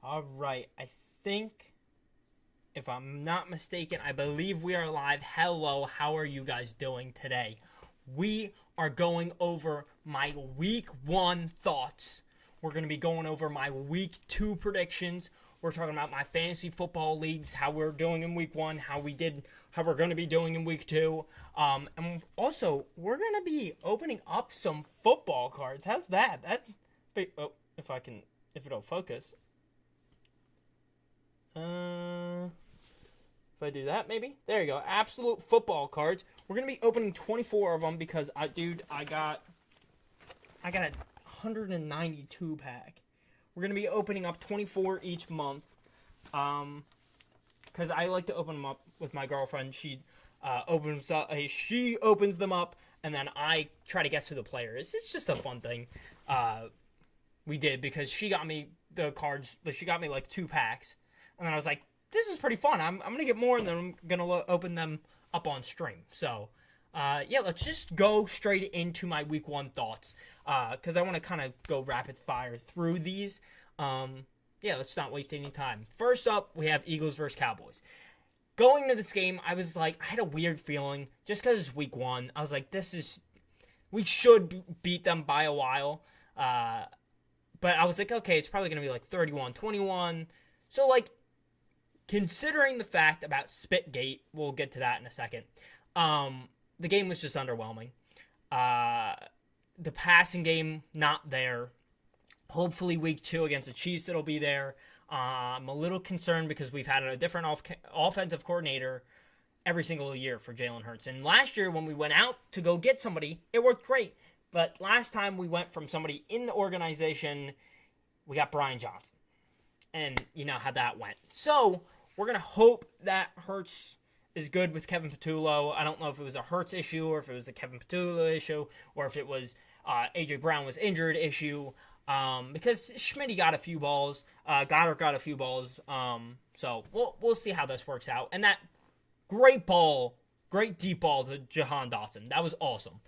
All right, I think, if I'm not mistaken, I believe we are live. Hello, how are you guys doing today? We are going over my week 1 thoughts. We're going to be going over my week 2 predictions. We're talking about my fantasy football leagues, how we're doing in week 1, how we're going to be doing in week 2. And also, we're going to be opening up some football cards. How's that? If it'll focus. If I do that, maybe. There you go. Absolute football cards. We're gonna be opening 24 of them because I got a 192 pack. We're gonna be opening up 24 each month. Because I like to open them up with my girlfriend. She opens them up, and then I try to guess who the player is. It's just a fun thing. We did because she got me the cards. She got me like 2 packs. And then I was like, this is pretty fun. I'm going to get more, and then I'm going to open them up on stream. So, let's just go straight into my week 1 thoughts. Because I want to kind of go rapid fire through these. Let's not waste any time. First up, we have Eagles versus Cowboys. Going to this game, I was like, I had a weird feeling. Just because it's week 1, I was like, we should beat them by a while. But I was like, okay, it's probably going to be like 31-21. So, considering the fact about Spitgate, we'll get to that in a second, the game was just underwhelming. The passing game, not there. Hopefully week 2 against the Chiefs, it'll be there. I'm a little concerned because we've had a different offensive coordinator every single year for Jalen Hurts. And last year when we went out to go get somebody, it worked great. But last time we went from somebody in the organization, we got Brian Johnson. And you know how that went. So, we're going to hope that Hurts is good with Kevin Patullo. I don't know if it was a Hurts issue or if it was a Kevin Patullo issue or if it was A.J. Brown was injured issue. Because Schmitty got a few balls. Goddard got a few balls. So, we'll see how this works out. And that great deep ball to Jahan Dotson. That was awesome.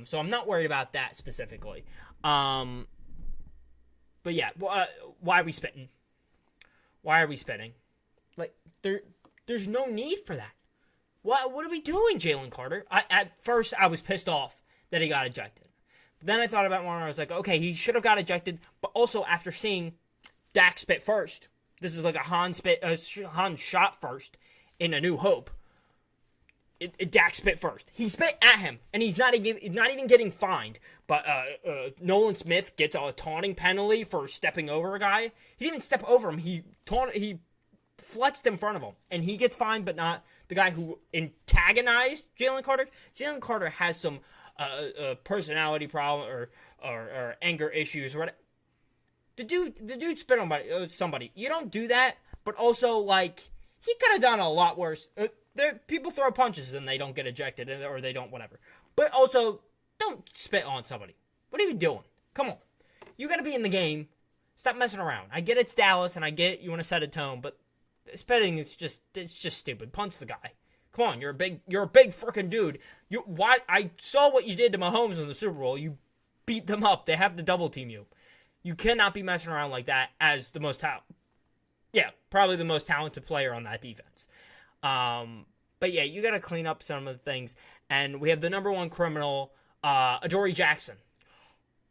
So, I'm not worried about that specifically. But yeah, why are we spitting? Why are we spitting? There's no need for that. What are we doing, Jalen Carter? At first, I was pissed off that he got ejected. But then I thought about more, and I was like, okay, he should have got ejected. But also, after seeing Dak spit first, this is like a Han shot first in A New Hope. Dak spit first. He spit at him, and he's not even getting fined. But Nolan Smith gets a taunting penalty for stepping over a guy. He didn't even step over him. He flexed in front of him, and he gets fined, but not the guy who antagonized Jalen Carter. Jalen Carter has some personality problem or anger issues. Or the dude spit on somebody. You don't do that, but also he could have done a lot worse. People throw punches and they don't get ejected or they don't whatever. But also, don't spit on somebody. What are you doing? Come on. You got to be in the game. Stop messing around. I get it's Dallas and I get you want to set a tone, but spitting is just stupid. Punch the guy. Come on, you're a big freaking dude. I saw what you did to Mahomes in the Super Bowl. You beat them up. They have to double team you. You cannot be messing around like that as the most probably the most talented player on that defense. But yeah, you got to clean up some of the things. And we have the number 1 criminal, Adoree Jackson.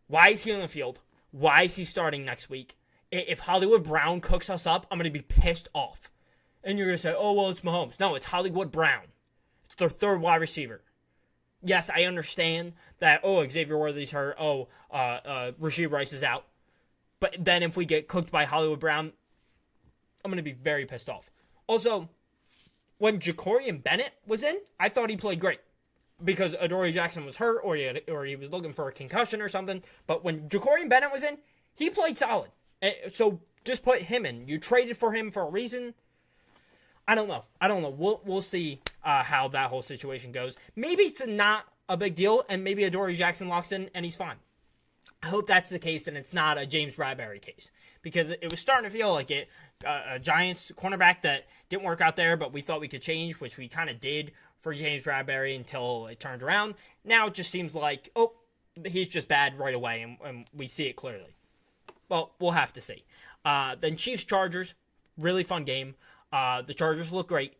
Why is he on the field? Why is he starting next week? If Hollywood Brown cooks us up, I'm going to be pissed off. And you're going to say, oh, well, it's Mahomes. No, it's Hollywood Brown. It's their 3rd wide receiver. Yes, I understand that, Xavier Worthy's hurt. Rashee Rice is out. But then if we get cooked by Hollywood Brown, I'm going to be very pissed off. Also, when Jacorian Bennett was in, I thought he played great. Because Adoree Jackson was hurt or he was looking for a concussion or something. But when Jacorian Bennett was in, he played solid. So just put him in. You traded for him for a reason. I don't know. We'll see how that whole situation goes. Maybe it's not a big deal, and maybe Adoree Jackson locks in and he's fine. I hope that's the case and it's not a James Bradberry case. Because it was starting to feel like it. A Giants cornerback that didn't work out there, but we thought we could change, which we kind of did for James Bradberry until it turned around. Now it just seems like, he's just bad right away, and we see it clearly. Well, we'll have to see. Then Chiefs-Chargers, really fun game. The Chargers look great.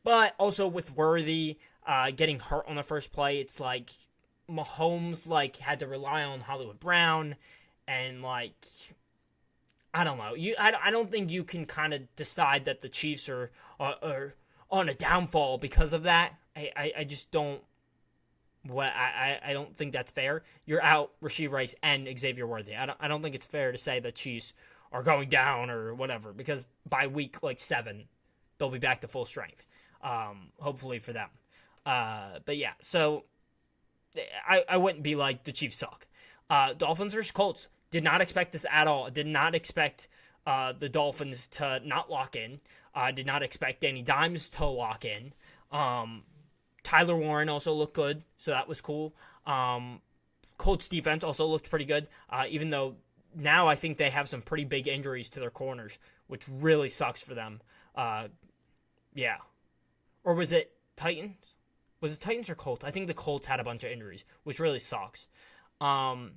But also with Worthy getting hurt on the first play, it's like Mahomes had to rely on Hollywood Brown, and I don't know. I don't think you can kind of decide that the Chiefs are on a downfall because of that. I just don't. I don't think that's fair. You're out Rashee Rice and Xavier Worthy. I don't think it's fair to say the Chiefs are going down or whatever, because by week 7, they'll be back to full strength. Hopefully for them. But yeah, so I wouldn't be like the Chiefs suck. Dolphins versus Colts. Did not expect this at all. Did not expect the Dolphins to not lock in. Did not expect Danny Dimes to lock in. Tyler Warren also looked good, so that was cool. Colts defense also looked pretty good, even though now I think they have some pretty big injuries to their corners, which really sucks for them. Yeah. Or was it Titans? Was it Titans or Colts? I think the Colts had a bunch of injuries, which really sucks. The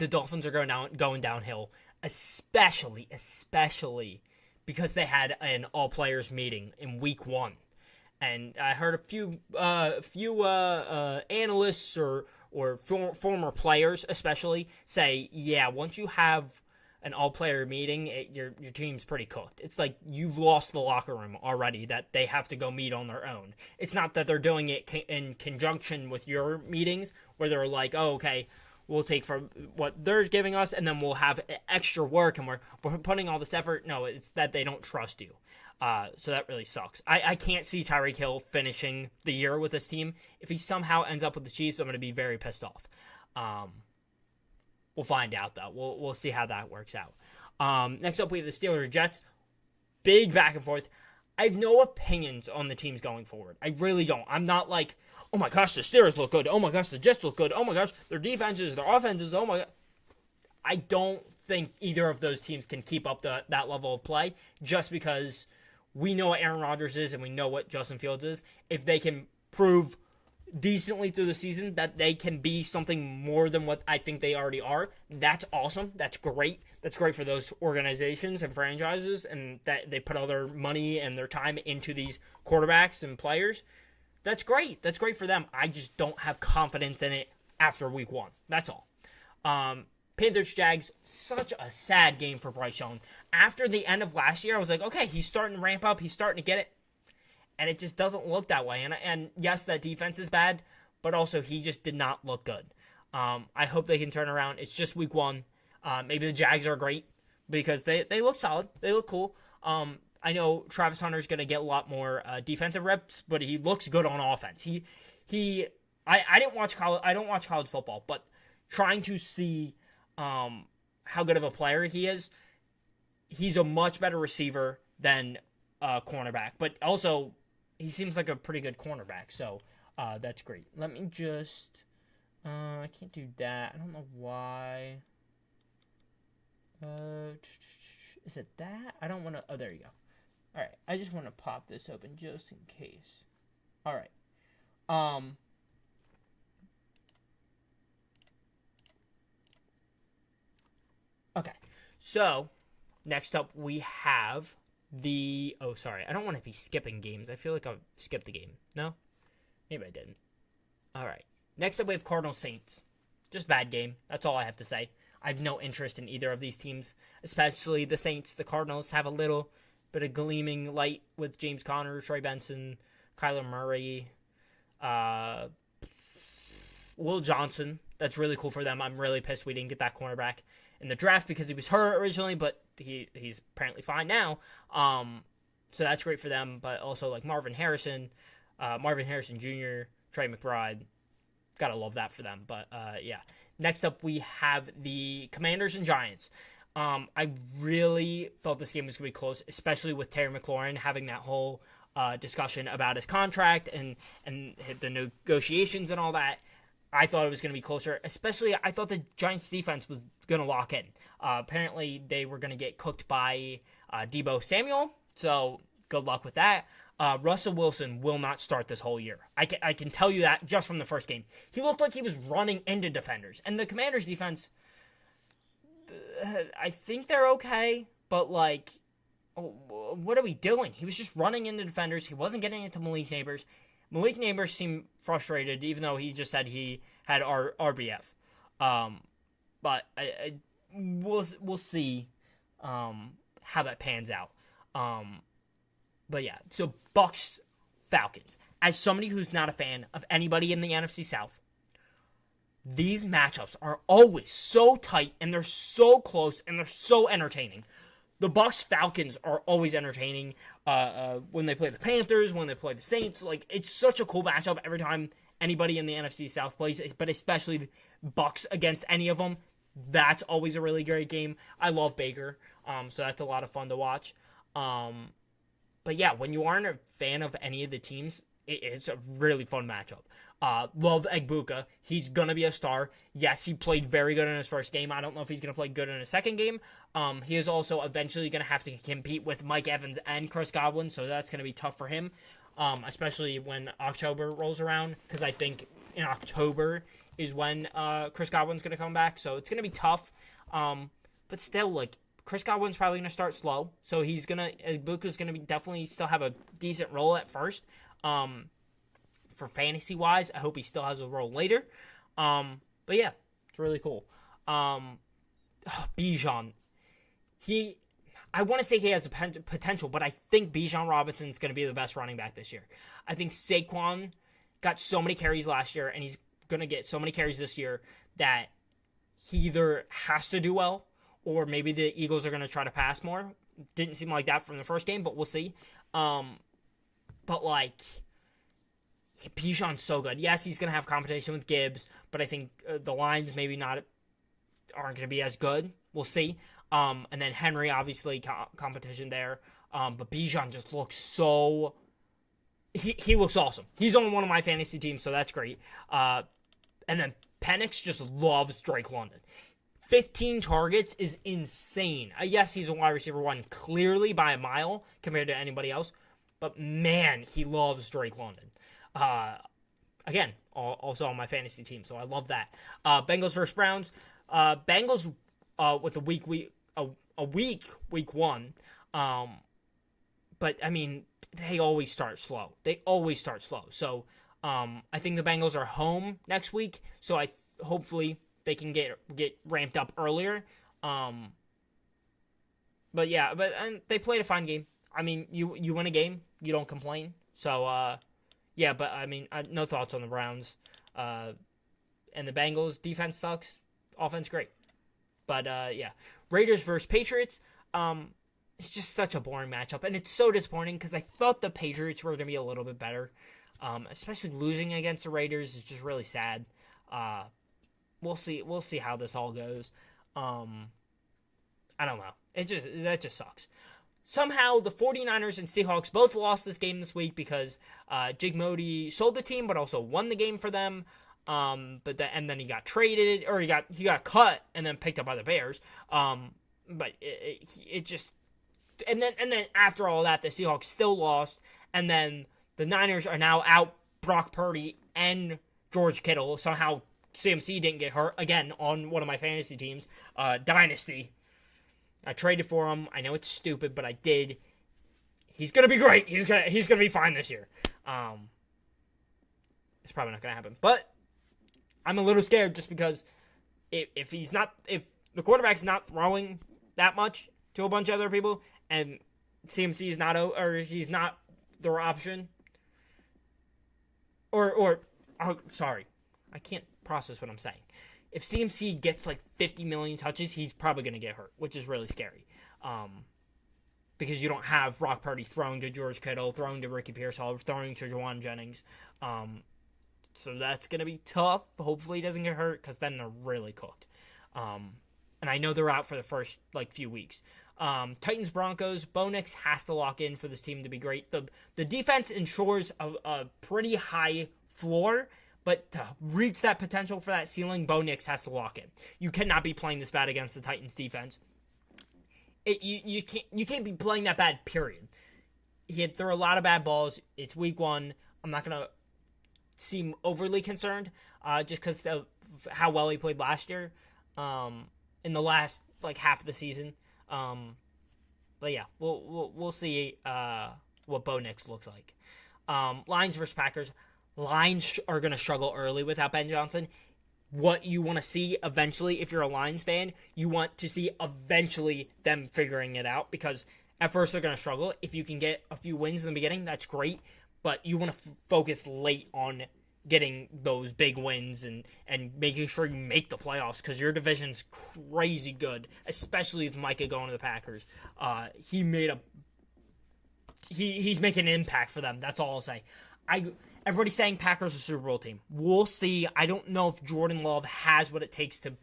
Dolphins are going downhill, especially because they had an all-players meeting in week 1. And I heard a few analysts or former players especially say, yeah, once you have an all-player meeting, your team's pretty cooked. It's like you've lost the locker room already, that they have to go meet on their own. It's not that they're doing it in conjunction with your meetings, where they're like, oh, okay, we'll take from what they're giving us, and then we'll have extra work, and we're putting all this effort. No, it's that they don't trust you. So that really sucks. I can't see Tyreek Hill finishing the year with this team. If he somehow ends up with the Chiefs, I'm going to be very pissed off. We'll find out, though. We'll see how that works out. Next up, we have the Steelers-Jets. Big back and forth. I have no opinions on the teams going forward. I really don't. I'm not like, oh my gosh, the Steelers look good. Oh my gosh, the Jets look good. Oh my gosh, their defenses, their offenses. Oh my god. I don't think either of those teams can keep up that level of play, just because we know what Aaron Rodgers is and we know what Justin Fields is. If they can prove decently through the season that they can be something more than what I think they already are, that's awesome. That's great. That's great for those organizations and franchises, and that they put all their money and their time into these quarterbacks and players. That's great. That's great for them. I just don't have confidence in it after week 1. That's all. Panthers-Jags, such a sad game for Bryce Young. After the end of last year, I was like, okay, he's starting to ramp up. He's starting to get it. And it just doesn't look that way. And yes, that defense is bad, but also he just did not look good. I hope they can turn around. It's just week 1. Maybe the Jags are great because they look solid. They look cool. I know Travis Hunter's going to get a lot more defensive reps, but he looks good on offense. I don't watch college football, but trying to see how good of a player he is, he's a much better receiver than a cornerback. But also, he seems like a pretty good cornerback, so that's great. Let me just... I can't do that. I don't know why. Is it that? I don't want to... Oh, there you go. All right. I just want to pop this open just in case. All right. Okay. So, next up we have the... Oh, sorry. I don't want to be skipping games. I feel like I skipped a game. No? Maybe I didn't. All right. Next up we have Cardinals Saints. Just bad game. That's all I have to say. I have no interest in either of these teams, especially the Saints. The Cardinals have a little bit of gleaming light with James Conner, Trey Benson, Kyler Murray, Will Johnson. That's really cool for them. I'm really pissed we didn't get that cornerback in the draft because he was hurt originally, but he's apparently fine now. So that's great for them. But also like Marvin Harrison Jr., Trey McBride. Gotta love that for them. But yeah. Next up, we have the Commanders and Giants. I really thought this game was going to be close, especially with Terry McLaurin having that whole discussion about his contract and the negotiations and all that. I thought it was going to be closer, especially I thought the Giants defense was going to lock in. Apparently, they were going to get cooked by Deebo Samuel, so good luck with that. Russell Wilson will not start this whole year. I can tell you that just from the first game. He looked like he was running into defenders. And the Commanders' defense, I think they're okay, but like, what are we doing? He was just running into defenders. He wasn't getting into Malik Neighbors. Malik Neighbors seemed frustrated, even though he just said he had RBF. But we'll see how that pans out. But yeah, so Bucks Falcons. As somebody who's not a fan of anybody in the NFC South, these matchups are always so tight and they're so close and they're so entertaining. The Bucks Falcons are always entertaining when they play the Panthers, when they play the Saints. Like, it's such a cool matchup every time anybody in the NFC South plays, but especially Bucks against any of them. That's always a really great game. I love Baker, so that's a lot of fun to watch. But yeah, when you aren't a fan of any of the teams, it's a really fun matchup. Love Egbuka. He's going to be a star. Yes, he played very good in his first game. I don't know if he's going to play good in his second game. He is also eventually going to have to compete with Mike Evans and Chris Godwin, so that's going to be tough for him, especially when October rolls around, because I think in October is when Chris Godwin's going to come back, so it's going to be tough. But still, like, Chris Godwin's probably going to start slow, so Egbuka's going to definitely still have a decent role at first. For fantasy-wise, I hope he still has a role later. But yeah, it's really cool. Bijan. I want to say he has a potential, but I think Bijan Robinson is going to be the best running back this year. I think Saquon got so many carries last year, and he's going to get so many carries this year that he either has to do well, or maybe the Eagles are going to try to pass more. Didn't seem like that from the first game, but we'll see. But like, Bijan's so good. Yes, he's going to have competition with Gibbs, but I think the lines maybe aren't going to be as good. We'll see. And then Henry, obviously, competition there. But Bijan just looks so... He looks awesome. He's on one of my fantasy teams, so that's great. And then Penix just loves Drake London. 15 targets is insane. Yes, he's a wide receiver one clearly by a mile compared to anybody else. But man, he loves Drake London. Again, also on my fantasy team, so I love that. Bengals versus Browns. Bengals with a week one. But I mean, they always start slow. So I think the Bengals are home next week, so hopefully they can get ramped up earlier. But yeah, and they played a fine game. I mean, you win a game, you don't complain. So yeah, but I mean, no thoughts on the Browns. And the Bengals defense sucks, offense great. But yeah, Raiders versus Patriots. It's just such a boring matchup, and it's so disappointing because I thought the Patriots were going to be a little bit better. Especially losing against the Raiders is just really sad. We'll see how this all goes. I don't know. That just sucks. Somehow, the 49ers and Seahawks both lost this game this week because Jake Modi sold the team, but also won the game for them. And then he got traded, or he got cut, and then picked up by the Bears. But it just, and then after all that, the Seahawks still lost, and then the Niners are now out Brock Purdy and George Kittle. Somehow CMC didn't get hurt again on one of my fantasy teams, Dynasty. I traded for him. I know it's stupid, but I did. He's gonna be great. He's gonna be fine this year. It's probably not gonna happen, but I'm a little scared just because if the quarterback's not throwing that much to a bunch of other people and CMC is not, or he's not their option, sorry, I can't process what I'm saying. If CMC gets like 50 million touches, he's probably going to get hurt, which is really scary. Because you don't have Brock Purdy throwing to George Kittle, throwing to Ricky Pearsall, throwing to Juwan Jennings. So that's going to be tough. Hopefully he doesn't get hurt, because then they're really cooked. And I know they're out for the first few weeks. Titans Broncos, Bo Nix has to lock in for this team to be great. The defense ensures a pretty high floor, but to reach that potential for that ceiling, Bo Nix has to lock in. You cannot be playing this bad against the Titans defense. You can't be playing that bad, period. He had thrown a lot of bad balls. It's week one. I'm not going to seem overly concerned just because of how well he played last year. in the last like half of the season. But yeah, we'll see what Bo Nix looks like. Lions versus Packers. Lions are going to struggle early without Ben Johnson. What you want to see eventually, if you're a Lions fan, you want to see eventually them figuring it out, because at first they're going to struggle. If you can get a few wins in the beginning, that's great, but you want to focus late on getting those big wins and making sure you make the playoffs, because your division's crazy good, especially with Micah going to the Packers. He's making an impact for them. That's all I'll say. Everybody's saying Packers are a Super Bowl team. We'll see. I don't know if Jordan Love has what it takes to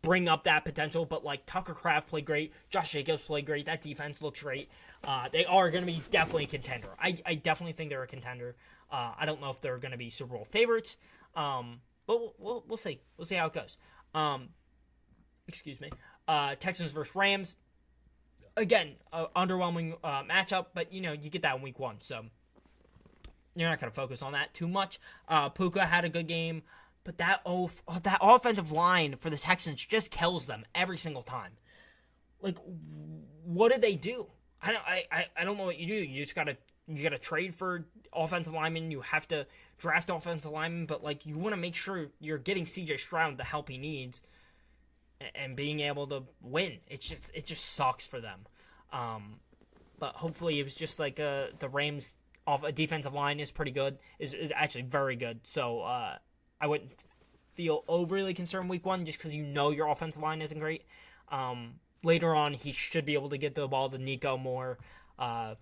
bring up that potential, but like Tucker Kraft played great, Josh Jacobs played great, that defense looks great. They are going to be definitely a contender. I definitely think they're a contender. I don't know if they're going to be Super Bowl favorites, but we'll see. We'll see how it goes. Excuse me. Texans versus Rams. Again, underwhelming matchup, but you get that in week 1, so you're not going to focus on that too much. Puka had a good game, but that offensive line for the Texans just kills them every single time. Like, what did they do? I don't know what you do. You just gotta trade for offensive linemen. You have to draft offensive linemen, but like you want to make sure you're getting C.J. Stroud the help he needs and being able to win. It just sucks for them. But hopefully it was just like the Rams off a defensive line is pretty good. Is actually very good. So I wouldn't feel overly concerned week 1 just because your offensive line isn't great. Later on, he should be able to get the ball to Nico more. I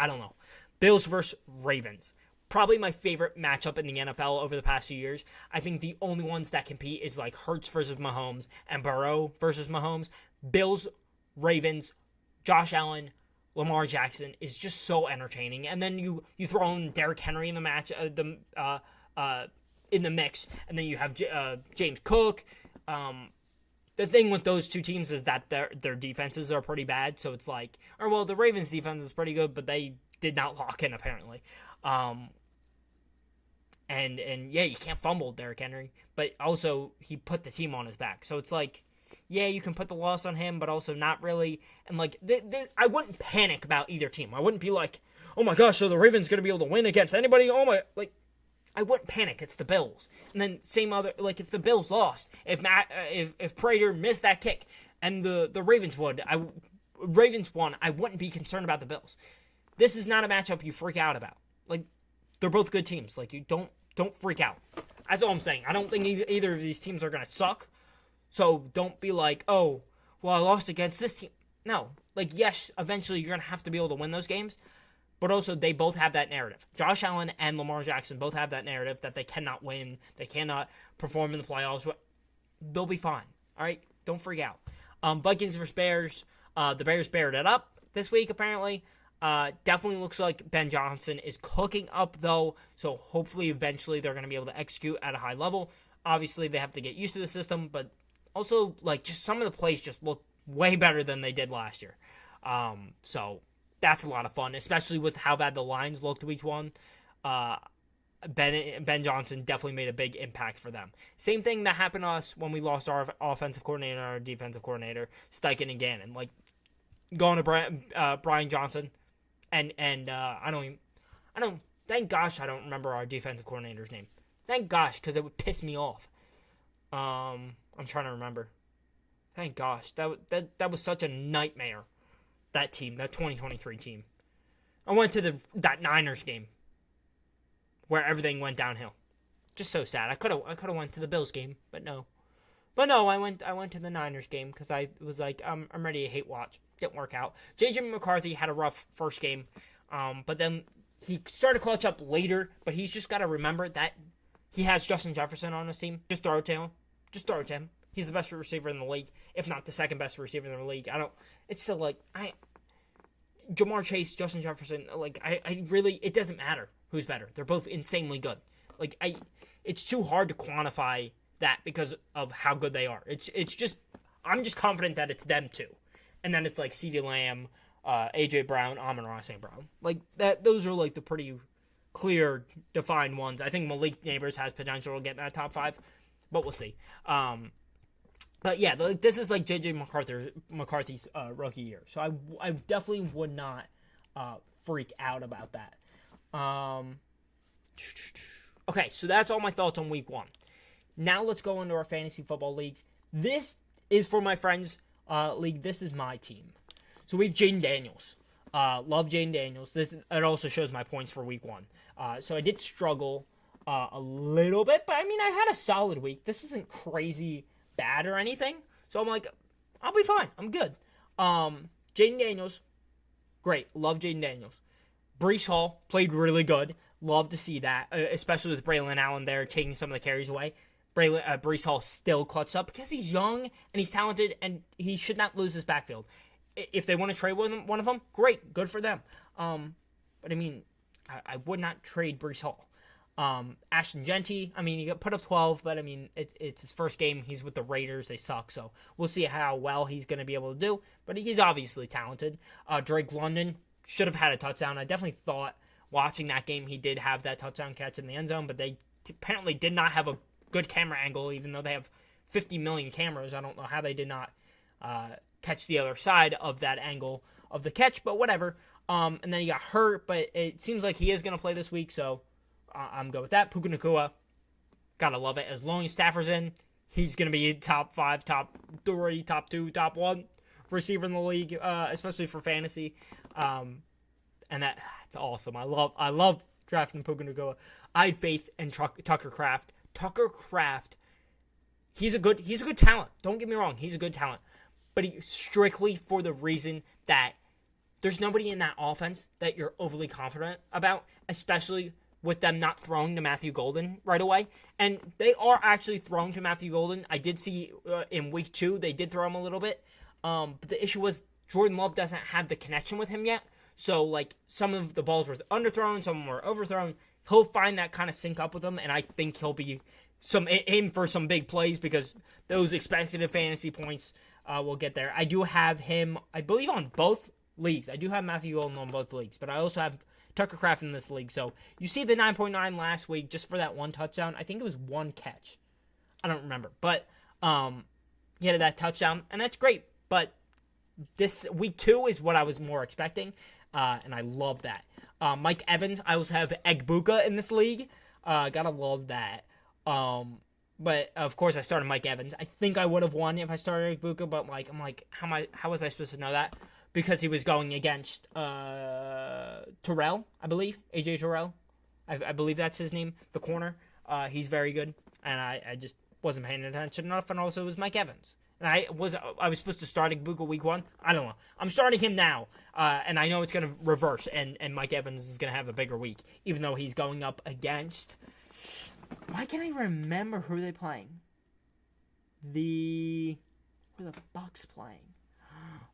don't know. Bills versus Ravens. Probably my favorite matchup in the NFL over the past few years. I think the only ones that compete is like Hurts versus Mahomes and Burrow versus Mahomes. Bills, Ravens, Josh Allen, Lamar Jackson is just so entertaining. And then you throw in Derrick Henry in the match, in the mix, and then you have James Cook. The thing with those two teams is that their defenses are pretty bad, so it's like, the Ravens' defense is pretty good, but they did not lock in apparently. And you can't fumble Derrick Henry, but also he put the team on his back, so it's like, you can put the loss on him, but also not really. And like, I wouldn't panic about either team. I wouldn't be like, oh my gosh, so the Ravens going to be able to win against anybody? I wouldn't panic. It's the Bills. And then if the Bills lost, if Prater missed that kick and the Ravens won, I wouldn't be concerned about the Bills. This is not a matchup you freak out about. Like, they're both good teams. Like, you don't freak out. That's all I'm saying. I don't think either of these teams are going to suck. So don't be like, oh, well, I lost against this team. No. Like, yes, eventually you're going to have to be able to win those games. But also, they both have that narrative. Josh Allen and Lamar Jackson both have that narrative that they cannot win. They cannot perform in the playoffs. They'll be fine. All right? Don't freak out. Vikings versus Bears. The Bears bared it up this week, apparently. Definitely looks like Ben Johnson is cooking up, though. So hopefully, eventually, they're going to be able to execute at a high level. Obviously, they have to get used to the system. But also, like, just some of the plays just look way better than they did last year. So that's a lot of fun, especially with how bad the lines looked week 1. Ben Johnson definitely made a big impact for them. Same thing that happened to us when we lost our offensive coordinator and our defensive coordinator, Steichen and Gannon. Like, going to Brian Johnson, and thank gosh I don't remember our defensive coordinator's name. Thank gosh, because it would piss me off. I'm trying to remember. Thank gosh, that was such a nightmare. That team, that 2023 team. I went to that Niners game where everything went downhill. Just so sad. I could have went to the Bills game, but no. I went to the Niners game because I was like, I'm ready to hate watch. Didn't work out. J.J. McCarthy had a rough first game, but then he started to clutch up later. But he's just got to remember that he has Justin Jefferson on his team. Just throw it to him. He's the best receiver in the league, if not the second best receiver in the league. It's still like, Jamar Chase, Justin Jefferson, like, I really, it doesn't matter who's better. They're both insanely good. Like, it's too hard to quantify that because of how good they are. It's just, I'm just confident that it's them two. And then it's like CeeDee Lamb, A.J. Brown, Amon-Ra St. Brown. Like, those are like the pretty clear, defined ones. I think Malik Neighbors has potential to get in that top 5, but we'll see. But yeah, this is like JJ McCarthy's rookie year, so I definitely would not freak out about that. Okay, so that's all my thoughts on week 1. Now let's go into our fantasy football leagues. This is for my friends' league. This is my team. So we have Jaden Daniels. Love Jaden Daniels. It also shows my points for week 1. So I did struggle a little bit, but I mean, I had a solid week. This isn't crazy bad or anything. So I'm like, I'll be fine. I'm good. Jaden Daniels, great. Love Jaden Daniels. Breece Hall played really good. Love to see that, especially with Braylon Allen there taking some of the carries away. Breece Hall still clutched up because he's young and he's talented and he should not lose his backfield. If they want to trade one of them, great, good for them. But I mean, I would not trade Breece Hall. Ashton Jeanty, I mean, he got put up 12, but I mean, it's his first game. He's with the Raiders. They suck, so we'll see how well he's going to be able to do. But he's obviously talented. Drake London should have had a touchdown. I definitely thought watching that game he did have that touchdown catch in the end zone, but they apparently did not have a good camera angle, even though they have 50 million cameras. I don't know how they did not catch the other side of that angle of the catch, but whatever. And then he got hurt, but it seems like he is going to play this week, so I'm good with that. Puka Nacua, gotta love it. As long as Stafford's in, he's going to be top 5, top 3, top 2, top 1 receiver in the league, especially for fantasy. And that's awesome. I love drafting Puka Nacua. I had faith in Tucker Kraft. Tucker Kraft, he's a good talent. Don't get me wrong, he's a good talent. But strictly for the reason that there's nobody in that offense that you're overly confident about, especially with them not throwing to Matthew Golden right away. And they are actually throwing to Matthew Golden. I did see in week 2, they did throw him a little bit. But the issue was Jordan Love doesn't have the connection with him yet. So, like, some of the balls were underthrown, some were overthrown. He'll find that kind of sync up with him, and I think he'll be in for some big plays because those expected fantasy points will get there. I do have him, I believe, on both leagues. I do have Matthew Golden on both leagues, but I also have Tucker Kraft in this league. So you see the 9.9 last week just for that one touchdown. I think it was one catch. I don't remember, but he had that touchdown, and that's great. But this week 2 is what I was more expecting, and I love that. Mike Evans, I also have Egbuka in this league. Gotta love that. But of course I started Mike Evans. I think I would have won if I started Egbuka, but I'm like, how was I supposed to know that? Because he was going against Terrell, I believe. AJ Terrell. I believe that's his name, the corner. He's very good. And I just wasn't paying attention enough, and also it was Mike Evans. And I was supposed to start Egbuka week 1. I don't know. I'm starting him now, and I know it's going to reverse, and Mike Evans is going to have a bigger week, even though he's going up against. Why can't I remember who they're playing? Who are the Bucks playing?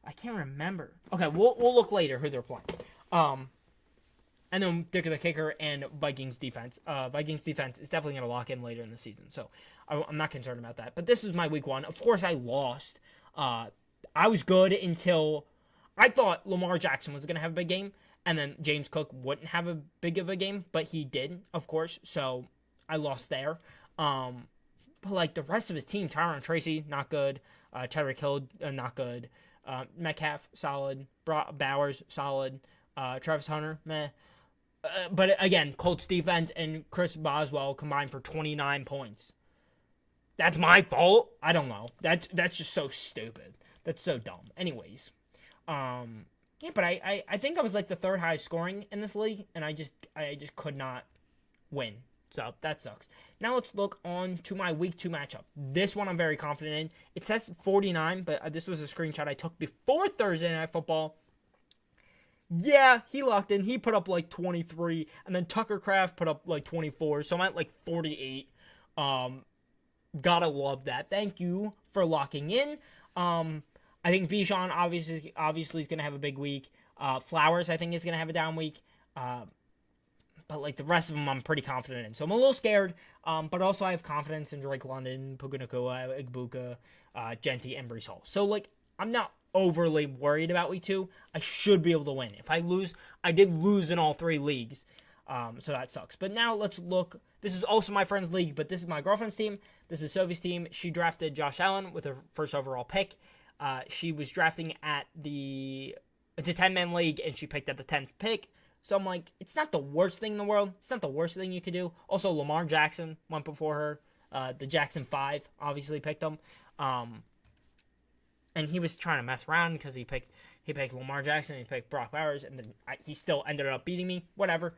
I can't remember. Okay, we'll look later who they're playing. And then Dick the Kicker and Vikings defense. Vikings defense is definitely going to lock in later in the season, so I'm not concerned about that. But this is my week 1. Of course, I lost. I was good until I thought Lamar Jackson was going to have a big game, and then James Cook wouldn't have a big of a game, but he did, of course. So I lost there. But like the rest of his team, Tyron Tracy, not good. Tyreek Hill, not good. Metcalf, solid. Bowers, solid. Travis Hunter, meh. But again, Colts defense and Chris Boswell combined for 29 points. That's my fault? I don't know. That's just so stupid. That's so dumb. Anyways. Yeah, but I think I was like the 3rd highest scoring in this league, and I just could not win. So that sucks. Now let's look on to my week 2 matchup. This one I'm very confident in. It says 49, but this was a screenshot I took before Thursday Night Football. Yeah, he locked in. He put up like 23, and then Tucker Kraft put up like 24, so I'm at like 48. Gotta love that. Thank you for locking in. I think Bijan obviously is going to have a big week. Flowers, I think, is going to have a down week. But like the rest of them, I'm pretty confident in. So I'm a little scared, but also I have confidence in Drake London, Puka Nacua, Egbuka, Jeanty, and Breece Hall. So like I'm not overly worried about week 2. I should be able to win. If I lose, I did lose in all 3 leagues. So that sucks. But now let's look. This is also my friend's league, but this is my girlfriend's team. This is Sophie's team. She drafted Josh Allen with her first overall pick. She was drafting it's a 10-man league, and she picked at the 10th pick. So I'm like, it's not the worst thing in the world. It's not the worst thing you could do. Also, Lamar Jackson went before her. The Jackson 5 obviously picked him. And he was trying to mess around because he picked Lamar Jackson, he picked Brock Bowers, and then he still ended up beating me. Whatever.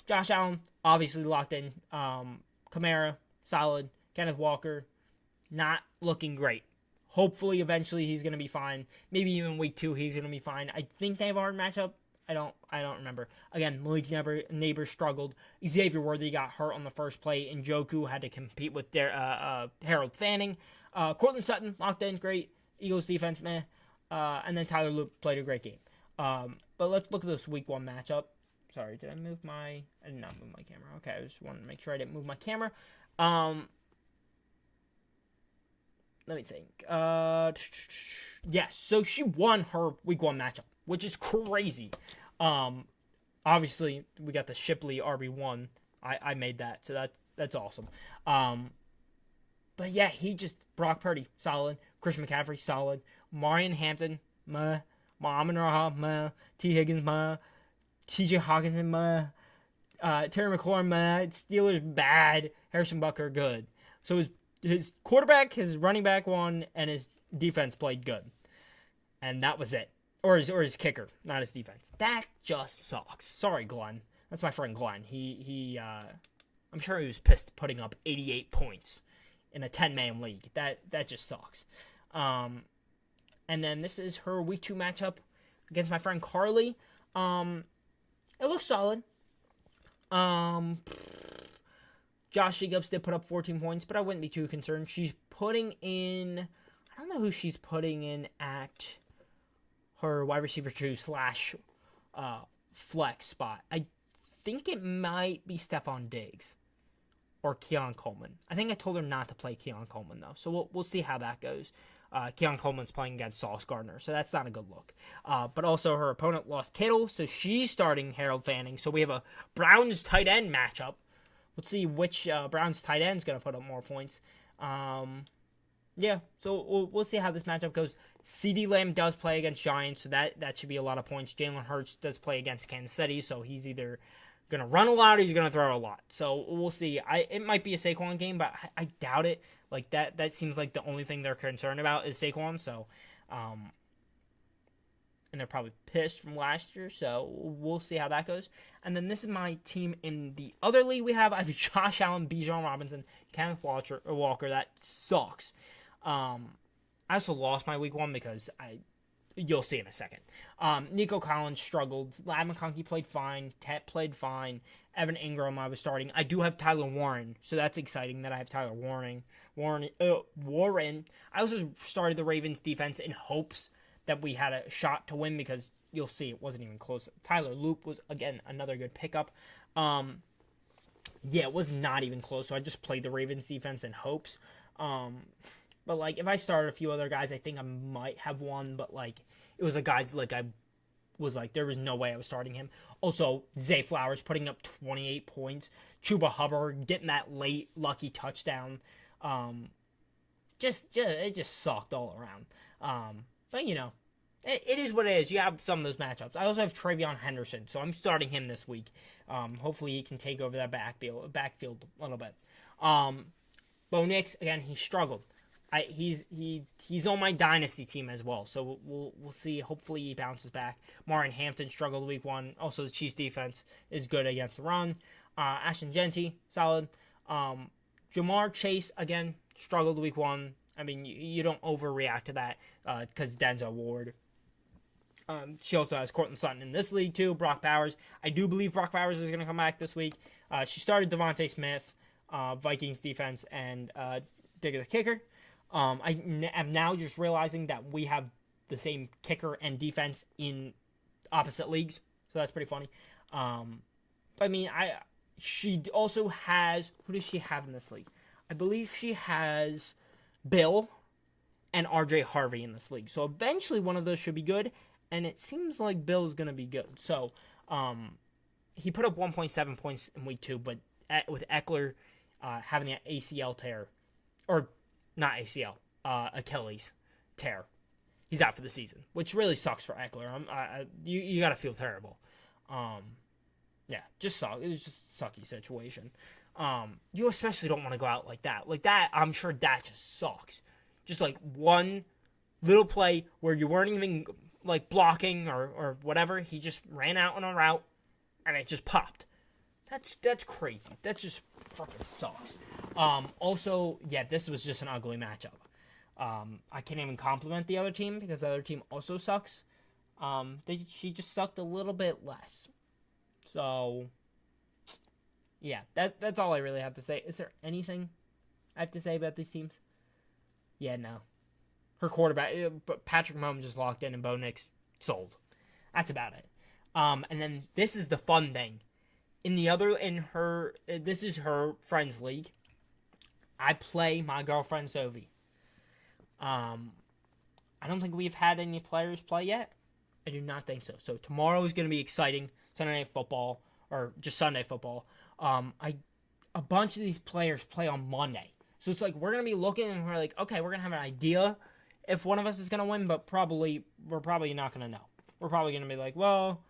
Josh Allen, obviously locked in. Kamara, solid. Kenneth Walker, not looking great. Hopefully, eventually, he's going to be fine. Maybe even week 2, he's going to be fine. I think they have a hard matchup. I don't remember. Again, Malik Neighbors struggled. Xavier Worthy got hurt on the first play. And Njoku had to compete with Harold Fanning. Cortland Sutton, locked in, great. Eagles defense, meh. And then Tyler Loop played a great game. But let's look at this week 1 matchup. Sorry, I did not move my camera. Okay, I just wanted to make sure I didn't move my camera. Let me think. Yes, so she won her week 1 matchup, which is crazy. Obviously, we got the Shipley RB1. I made that, so that's awesome. But yeah, Brock Purdy, solid. Christian McCaffrey, solid. Marion Hampton, meh. Muhammad Raha, meh. T. Higgins, meh. T.J. Hawkinson, meh. Terry McLaurin, meh. Steelers, bad. Harrison Butker, good. So his quarterback, his running back won, and his defense played good. And that was it. Or his kicker, not his defense. That just sucks. Sorry, Glenn. That's my friend Glenn. I'm sure he was pissed putting up 88 points in a 10-man league. That just sucks. And then this is her week 2 matchup against my friend Carly. It looks solid. Josh Jacobs did put up 14 points, but I wouldn't be too concerned. She's putting in, I don't know who she's putting in at her wide receiver 2 / flex spot. I think it might be Stephon Diggs or Keon Coleman. I think I told her not to play Keon Coleman, though. So we'll see how that goes. Keon Coleman's playing against Sauce Gardner, so that's not a good look. But also her opponent lost Kittle, so she's starting Harold Fanning. So we have a Browns tight end matchup. Let's see which Browns tight end is going to put up more points. Yeah, so we'll see how this matchup goes. CeeDee Lamb does play against Giants, so that should be a lot of points. Jalen Hurts does play against Kansas City, so he's either going to run a lot or he's going to throw a lot. So we'll see. It might be a Saquon game, but I doubt it. Like that seems like the only thing they're concerned about is Saquon. So, and they're probably pissed from last year. So we'll see how that goes. And then this is my team in the other league we have. I have Josh Allen, Bijan Robinson, Kenneth Walker. That sucks. I also lost my week 1 because you'll see in a second. Nico Collins struggled. Ladd McConkey played fine. Tet played fine. Evan Ingram I was starting. I do have Tyler Warren, so that's exciting that I have Tyler Warren. I also started the Ravens defense in hopes that we had a shot to win because you'll see it wasn't even close. Tyler Loop was, again, another good pickup. Yeah, it was not even close, so I just played the Ravens defense in hopes. But, like, if I started a few other guys, I think I might have won. But, like, it was a guys, like, I was like, there was no way I was starting him. Also, Zay Flowers putting up 28 points. Chuba Hubbard getting that late lucky touchdown. It just sucked all around. But, you know, it is what it is. You have some of those matchups. I also have Travion Henderson, so I'm starting him this week. Hopefully he can take over that backfield a little bit. Bo Nix, again, he struggled. He's on my dynasty team as well, so we'll see. Hopefully he bounces back. Marion Hampton struggled week 1. Also, the Chiefs defense is good against the run. Ashton Jeanty, solid. Jamar Chase, again, struggled week 1. I mean, you don't overreact to that because Denzel Ward. She also has Cortland Sutton in this league, too. Brock Bowers. I do believe Brock Bowers is going to come back this week. She started Devontae Smith, Vikings defense, and Digger the kicker. I am now just realizing that we have the same kicker and defense in opposite leagues, so that's pretty funny. But I mean, she also has, who does she have in this league? I believe she has Bill and RJ Harvey in this league. So eventually one of those should be good, and it seems like Bill is going to be good. So he put up 1.7 points in week 2, but with Eckler having the ACL tear, or not ACL, Achilles tear, he's out for the season, which really sucks for Eckler. You got to feel terrible. Yeah, just suck. It was just a sucky situation. You especially don't want to go out like that. Like that, I'm sure that just sucks. Just like one little play where you weren't even like blocking or whatever. He just ran out on a route and it just popped. That's crazy. That just fucking sucks. Also, yeah, this was just an ugly matchup. I can't even compliment the other team because the other team also sucks. She just sucked a little bit less. So, yeah, that's all I really have to say. Is there anything I have to say about these teams? Yeah, no. Her quarterback, Patrick Mahomes just locked in and Bo Nix sold. That's about it. And then this is the fun thing. This is her friends league. I play my girlfriend Sophie. I don't think we've had any players play yet. I do not think so. So tomorrow is going to be exciting. Sunday Night Football, or just Sunday Football. A bunch of these players play on Monday. So it's like we're going to be looking and we're like, okay, we're going to have an idea if one of us is going to win, but we're probably not going to know. We're probably going to be like, well,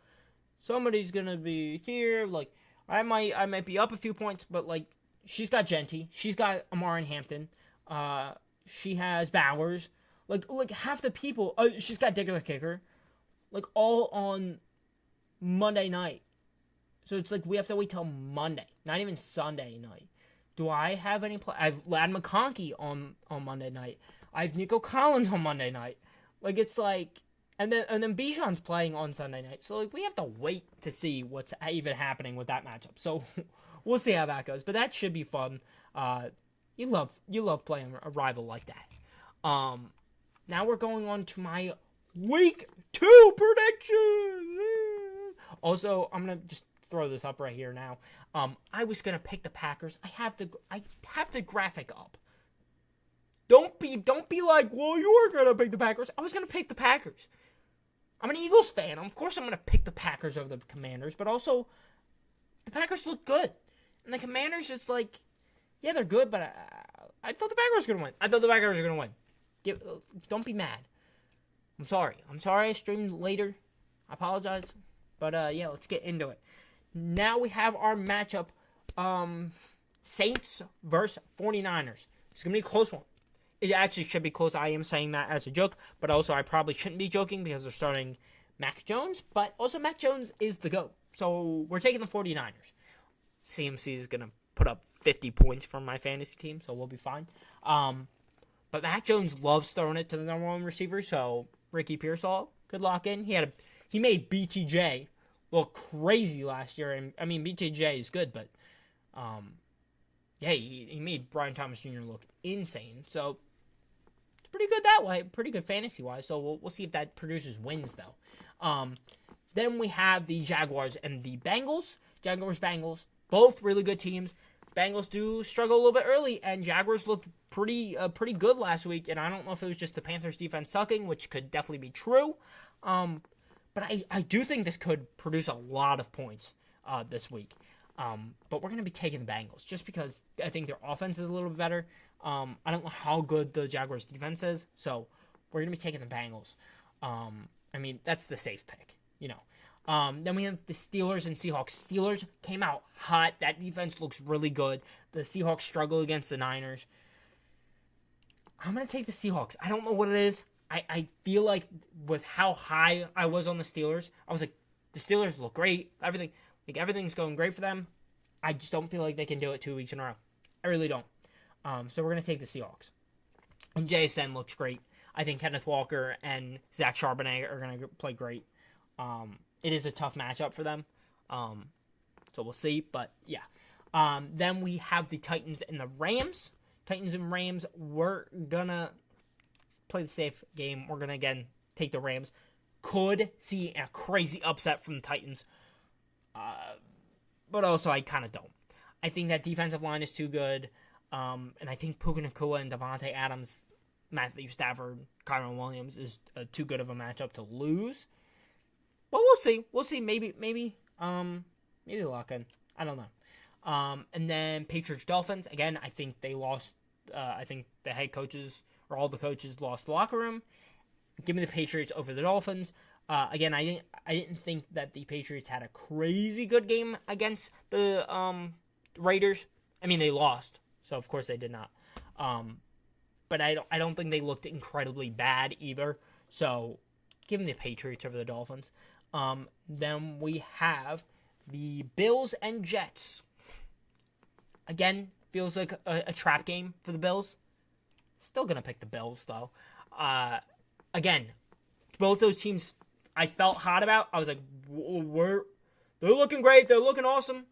somebody's going to be here. Like, I might be up a few points, but like, she's got Genty. She's got Amari and Hampton. She has Bowers. Like half the people, she's got Digger the kicker. Like, all on Monday night. So it's like we have to wait till Monday, not even Sunday night. Do I have any play? I have Ladd McConkey on Monday night. I have Nico Collins on Monday night. Like, it's like, and then Bijan's playing on Sunday night. So like we have to wait to see what's even happening with that matchup. So we'll see how that goes. But that should be fun. You love playing a rival like that. Now we're going on to my week 2 prediction. Also, I'm gonna just throw this up right here now. I was gonna pick the Packers. I have the graphic up. Don't be like, well, you were gonna pick the Packers. I was gonna pick the Packers. I'm an Eagles fan. Of course, I'm gonna pick the Packers over the Commanders. But also, the Packers look good, and the Commanders just like, yeah, they're good. But I thought the Packers were gonna win. Don't be mad. I'm sorry I streamed later. I apologize. But, yeah, let's get into it. Now we have our matchup, Saints versus 49ers. It's going to be a close one. It actually should be close. I am saying that as a joke, but also I probably shouldn't be joking because they're starting Mac Jones. But also Mac Jones is the GOAT. So we're taking the 49ers. CMC is going to put up 50 points from my fantasy team, so we'll be fine. But Mac Jones loves throwing it to the number 1 receiver, so Ricky Pearsall could lock in. He made BTJ look crazy last year, and I mean BTJ is good, but yeah, he made Brian Thomas Jr. look insane. So it's pretty good that way, pretty good fantasy wise. So we'll see if that produces wins though. Then we have the Jaguars and the Bengals. Jaguars-Bengals, both really good teams. Bengals do struggle a little bit early, and Jaguars looked pretty good last week. And I don't know if it was just the Panthers' defense sucking, which could definitely be true. But I do think this could produce a lot of points this week. But we're going to be taking the Bengals just because I think their offense is a little bit better. I don't know how good the Jaguars' defense is, so we're going to be taking the Bengals. I mean, that's the safe pick, you know. Then we have the Steelers and Seahawks. Steelers came out hot. That defense looks really good. The Seahawks struggle against the Niners. I'm going to take the Seahawks. I don't know what it is. I feel like with how high I was on the Steelers, I was like, the Steelers look great. Everything's going great for them. I just don't feel like they can do it 2 weeks in a row. I really don't. So we're going to take the Seahawks. And JSN looks great. I think Kenneth Walker and Zach Charbonnet are going to play great. It is a tough matchup for them. So we'll see. But, yeah. Then we have the Titans and the Rams. Titans and Rams, we're going to play the safe game. We're going to, again, take the Rams. Could see a crazy upset from the Titans. But also, I kind of don't. I think that defensive line is too good. And I think Puka Nacua and Devontae Adams, Matthew Stafford, Kyron Williams is too good of a matchup to lose. Well, we'll see. We'll see. Maybe Maybe they lock in. I don't know. And then Patriots Dolphins. Again, I think they lost. I think the head coaches or all the coaches lost the locker room. Give me the Patriots over the Dolphins. Again, I didn't think that the Patriots had a crazy good game against the Raiders. I mean, they lost, so of course they did not. But I don't think they looked incredibly bad either. So give me the Patriots over the Dolphins. Then we have the Bills and Jets. Again, feels like a trap game for the Bills. Still gonna pick the Bills though. Again, both those teams I felt hot about. I was like, they're looking great. They're looking awesome.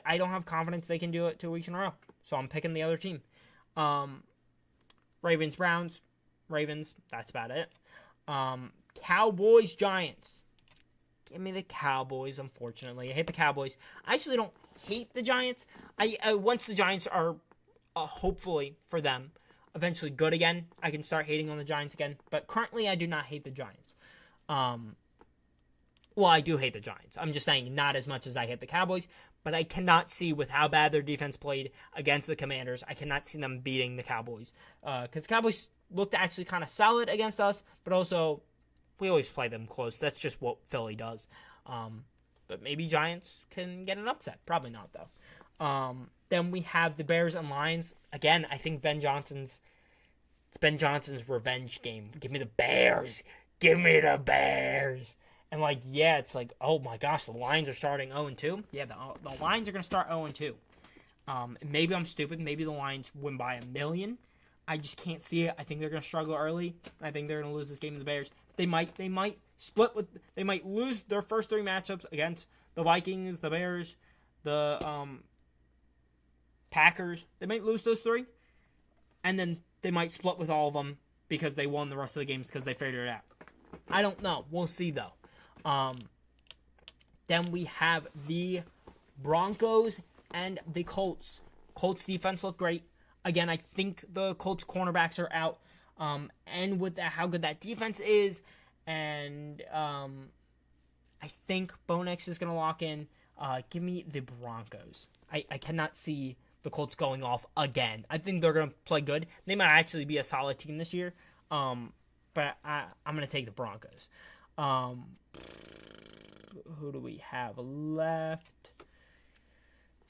I don't have confidence they can do it 2 weeks in a row. So I'm picking the other team. Ravens, Browns. Ravens, that's about it. Cowboys, Giants. Give me the Cowboys, unfortunately. I hate the Cowboys. I actually don't hate the Giants. Once the Giants are, hopefully for them, eventually good again, I can start hating on the Giants again. But currently, I do not hate the Giants. Well, I do hate the Giants. I'm just saying not as much as I hate the Cowboys. But I cannot see, with how bad their defense played against the Commanders, I cannot see them beating the Cowboys. Because the Cowboys looked actually kind of solid against us, but also we always play them close. That's just what Philly does. But maybe Giants can get an upset. Probably not, though. Then we have the Bears and Lions. Again, I think it's Ben Johnson's revenge game. Give me the Bears. Give me the Bears. And, it's like, oh, my gosh, the Lions are starting 0-2. Yeah, the Lions are going to start 0-2. Maybe I'm stupid. Maybe the Lions win by 1,000,000. I just can't see it. I think they're going to struggle early. I think they're going to lose this game to the Bears. They might they might lose their first 3 matchups against the Vikings, the Bears, the Packers. They might lose those 3. And then they might split with all of them because they won the rest of the games because they figured it out. I don't know. We'll see, though. Then we have the Broncos and the Colts. Colts defense looked great. Again, I think the Colts cornerbacks are out. And with how good that defense is, and I think Bo Nix is going to lock in. Give me the Broncos. I cannot see the Colts going off again. I think they're going to play good. They might actually be a solid team this year. But I'm going to take the Broncos. Who do we have left?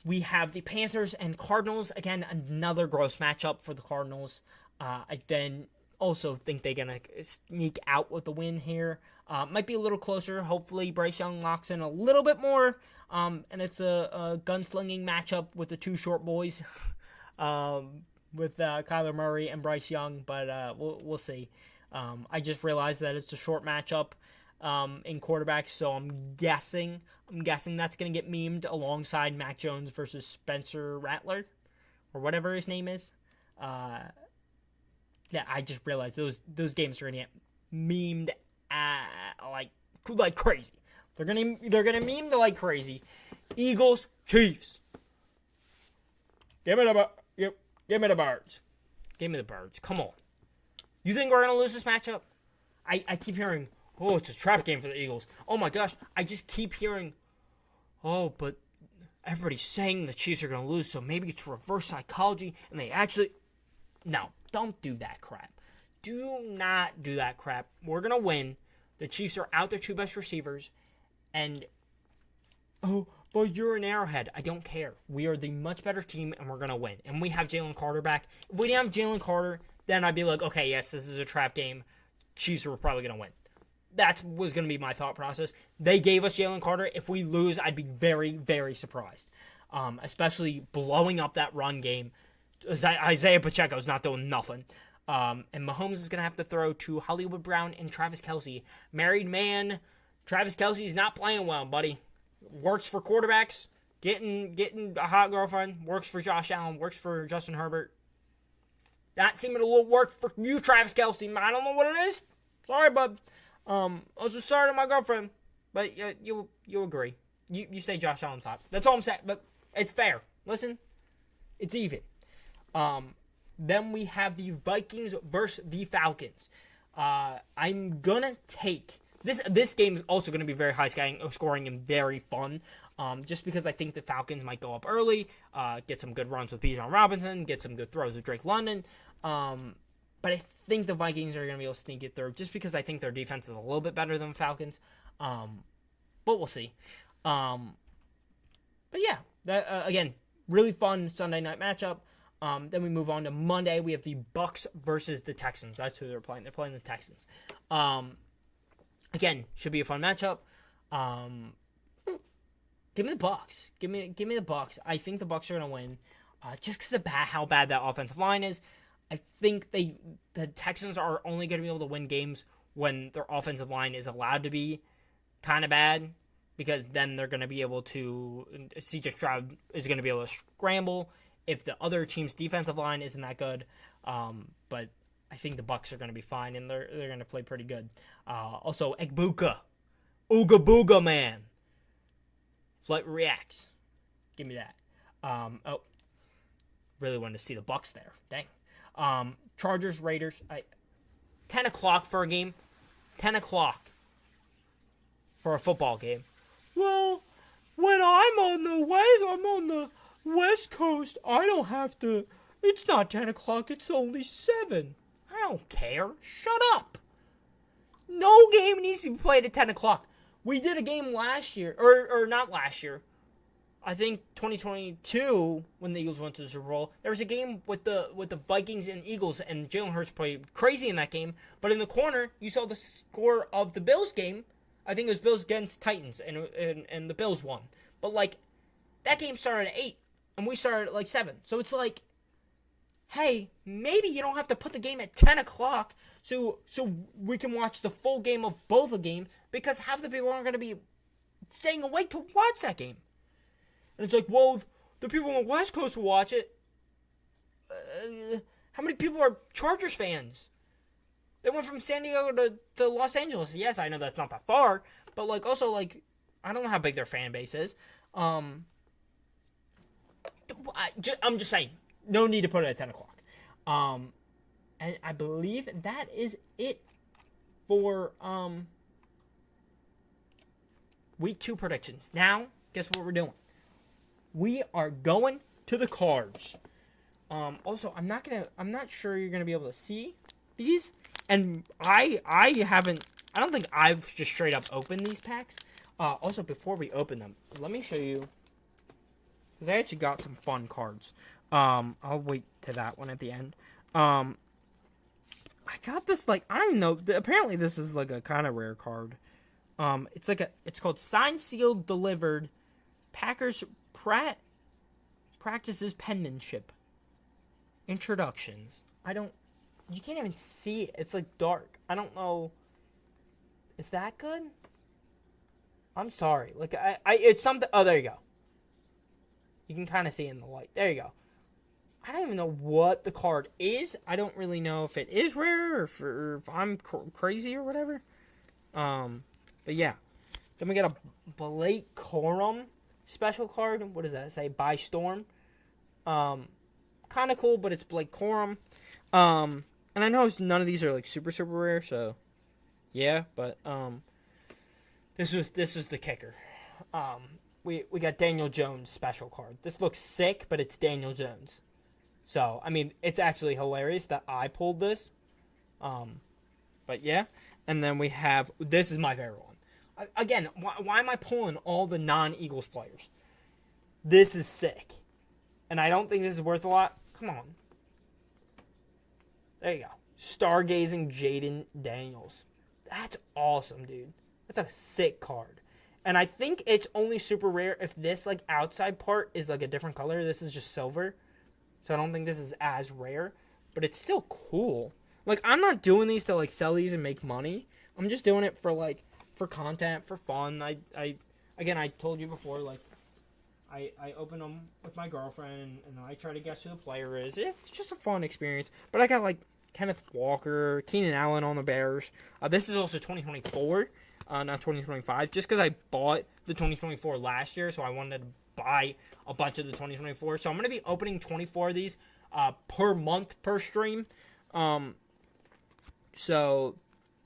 We have the Panthers and Cardinals. Again, another gross matchup for the Cardinals. I then also think they're going to sneak out with the win here. Might be a little closer. Hopefully, Bryce Young locks in a little bit more. And it's a gunslinging matchup with the 2 short boys. With Kyler Murray and Bryce Young. But we'll see. I just realized that it's a short matchup in quarterbacks, so I'm guessing that's going to get memed alongside Mac Jones versus Spencer Rattler, or whatever his name is. Yeah, I just realized those games are going to get memed like crazy. They're gonna meme like crazy. Eagles, Chiefs. Give me the birds. Give me the birds. Come on. You think we're going to lose this matchup? I keep hearing, oh, it's a trap game for the Eagles. Oh, my gosh. I just keep hearing, oh, but everybody's saying the Chiefs are going to lose, so maybe it's reverse psychology, and they actually... No, don't do that crap. Do not do that crap. We're going to win. The Chiefs are out their 2 best receivers, and... Oh, but you're an Arrowhead. I don't care. We are the much better team, and we're going to win. And we have Jalen Carter back. If we didn't have Jalen Carter... then I'd be like, okay, yes, this is a trap game. Chiefs were probably going to win. That was going to be my thought process. They gave us Jalen Carter. If we lose, I'd be very, very surprised. Especially blowing up that run game. Isaiah Pacheco's not doing nothing. And Mahomes is going to have to throw to Hollywood Brown and Travis Kelce. Married man, Travis Kelce's not playing well, buddy. Works for quarterbacks. Getting a hot girlfriend. Works for Josh Allen. Works for Justin Herbert. That seemed to work for you, Travis Kelce. I don't know what it is. Sorry, bud. I was just sorry to my girlfriend. But you agree. You say Josh Allen's hot. That's all I'm saying. But it's fair. Listen. It's even. Then we have the Vikings versus the Falcons. I'm going to take... This game is also going to be very high scoring and very fun. just because I think the Falcons might go up early, get some good runs with Bijan Robinson, get some good throws with Drake London. But I think the Vikings are going to be able to sneak it through just because I think their defense is a little bit better than the Falcons. But we'll see. But yeah, that again, really fun Sunday night matchup. Then we move on to Monday. We have the Bucks versus the Texans. That's who they're playing. They're playing the Texans. Again, should be a fun matchup. Give me the Bucks. Give me the Bucks. I think the Bucks are going to win, just because of how bad that offensive line is. I think the Texans are only going to be able to win games when their offensive line is allowed to be kind of bad, because then they're going to be able to. C.J. Stroud is going to be able to scramble if the other team's defensive line isn't that good. But I think the Bucks are going to be fine, and they're going to play pretty good. Also, Egbuka, Ooga Booga Man, Flight Reacts. Give me that. Really wanted to see the Bucks there. Dang. Chargers, Raiders. 10 o'clock for a game. 10 o'clock for a football game. Well, when I'm on the West Coast, I don't have to. It's not 10 o'clock. It's only 7. I don't care. Shut up. No game needs to be played at 10 o'clock. We did a game last year, or not last year. I think 2022, when the Eagles went to the Super Bowl, there was a game with the Vikings and Eagles, and Jalen Hurts played crazy in that game. But in the corner, you saw the score of the Bills game. I think it was Bills against Titans, and the Bills won. But, that game started at 8, and we started at, 7. So it's like, hey, maybe you don't have to put the game at 10 o'clock so we can watch the full game of both the games, because half the people aren't going to be staying awake to watch that game. And it's like, well, the people on the West Coast will watch it. How many people are Chargers fans? They went from San Diego to Los Angeles. Yes, I know that's not that far, but also I don't know how big their fan base is. I'm just saying, no need to put it at 10 o'clock. And I believe that is it for week 2 predictions. Now, guess what we're doing? We are going to the cards. Also, I'm not sure you're gonna be able to see these, and I don't think I've just straight up opened these packs. Also, before we open them, let me show you, because I actually got some fun cards. I'll wait to that one at the end. I got this, I don't even know. Apparently, this is a kind of rare card. It's called Signed, Sealed, Delivered. Packers practices penmanship. Introductions. You can't even see it. It's dark. I don't know. Is that good? I'm sorry. It's something. Oh, there you go. You can kind of see it in the light. There you go. I don't even know what the card is. I don't really know if it is rare or if I'm crazy or whatever. But yeah. Then we got a Blake Corum special card. What does that say? By Storm. Kind of cool, but it's Blake Corum. And I know none of these are super rare, so yeah, but this was the kicker. We got Daniel Jones special card. This looks sick, but it's Daniel Jones. So, I mean, it's actually hilarious that I pulled this. But yeah, and then we have, this is my favorite one. Again, why am I pulling all the non-Eagles players? This is sick. And I don't think this is worth a lot. Come on. There you go. Stargazing Jaden Daniels. That's awesome, dude. That's a sick card. And I think it's only super rare if this outside part is a different color. This is just silver. So I don't think this is as rare. But it's still cool. I'm not doing these to sell these and make money. I'm just doing it for for content, for fun. I told you before, I open them with my girlfriend, and I try to guess who the player is. It's just a fun experience. But I got, Kenneth Walker, Keenan Allen on the Bears. This is also 2024, not 2025, just because I bought the 2024 last year, so I wanted to buy a bunch of the 2024. So I'm going to be opening 24 of these per month per stream. So